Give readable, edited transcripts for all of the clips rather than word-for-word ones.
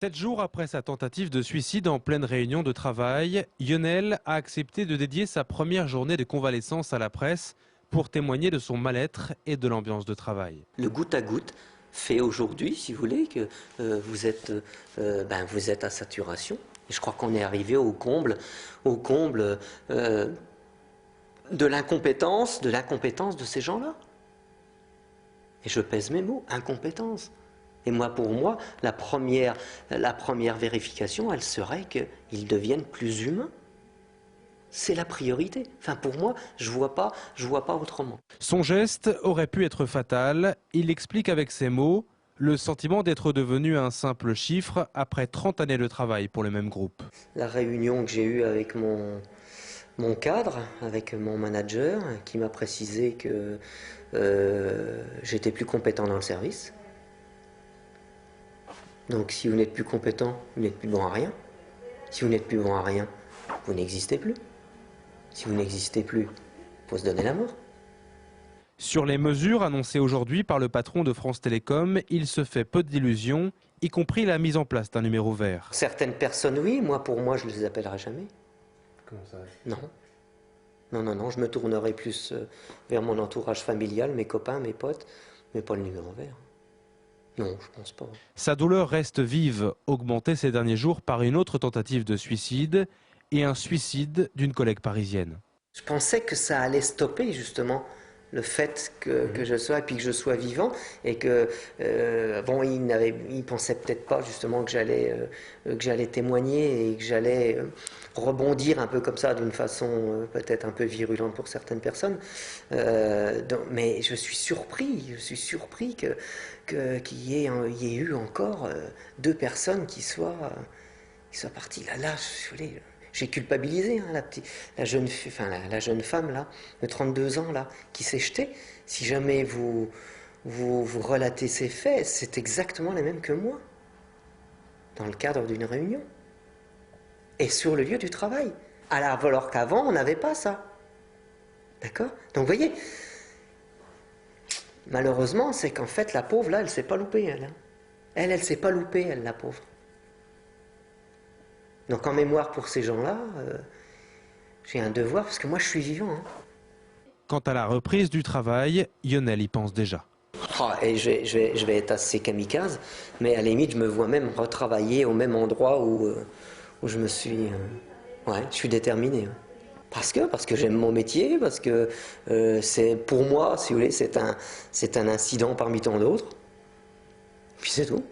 7 jours après sa tentative de suicide en pleine réunion de travail, Lionel a accepté de dédier sa première journée de convalescence à la presse pour témoigner de son mal-être et de l'ambiance de travail. Le goutte à goutte fait aujourd'hui, si vous voulez, que vous êtes à saturation. Et je crois qu'on est arrivé au comble de l'incompétence de ces gens-là. Et je pèse mes mots, incompétence. Et moi, pour moi, la première vérification, elle serait qu'ils deviennent plus humains. C'est la priorité. Enfin, pour moi, je vois pas autrement. Son geste aurait pu être fatal. Il explique avec ces mots le sentiment d'être devenu un simple chiffre après 30 années de travail pour le même groupe. La réunion que j'ai eue avec mon cadre, avec mon manager, qui m'a précisé que j'étais plus compétent dans le service. Donc si vous n'êtes plus compétent, vous n'êtes plus bon à rien. Si vous n'êtes plus bon à rien, vous n'existez plus. Si vous n'existez plus, il faut se donner la mort. Sur les mesures annoncées aujourd'hui par le patron de France Télécom, il se fait peu d'illusions, y compris la mise en place d'un numéro vert. Certaines personnes, oui, pour moi, je ne les appellerai jamais. Comment ça? Non. Non, je me tournerai plus vers mon entourage familial, mes copains, mes potes, mais pas le numéro vert. Non, je pense pas. Sa douleur reste vive, augmentée ces derniers jours par une autre tentative de suicide et un suicide d'une collègue parisienne. Je pensais que ça allait stopper justement le fait que je sois, et puis que je sois vivant, et que il pensait peut-être pas justement que j'allais témoigner et que j'allais rebondir un peu comme ça d'une façon peut-être un peu virulente pour certaines personnes. Mais je suis surpris qu'il y ait eu encore deux personnes qui soient parties là. J'ai culpabilisé hein, la jeune femme là, de 32 ans là, qui s'est jetée. Si jamais vous relatez ces faits, c'est exactement les mêmes que moi, dans le cadre d'une réunion et sur le lieu du travail. Alors qu'avant, on n'avait pas ça. D'accord? Donc vous voyez, malheureusement, c'est qu'en fait, la pauvre là, elle s'est pas loupée, elle. Elle s'est pas loupée, elle, la pauvre. Donc en mémoire pour ces gens-là, j'ai un devoir parce que moi je suis vivant. Hein. Quant à la reprise du travail, Lionel y pense déjà. Et je vais être assez kamikaze, mais à la limite je me vois même retravailler au même endroit où je me suis... je suis déterminé. Hein. Parce que j'aime mon métier, parce que c'est pour moi, si vous voulez, c'est un incident parmi tant d'autres. Puis c'est tout.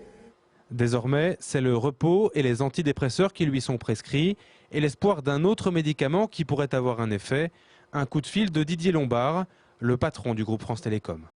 Désormais, c'est le repos et les antidépresseurs qui lui sont prescrits et l'espoir d'un autre médicament qui pourrait avoir un effet, un coup de fil de Didier Lombard, le patron du groupe France Télécom.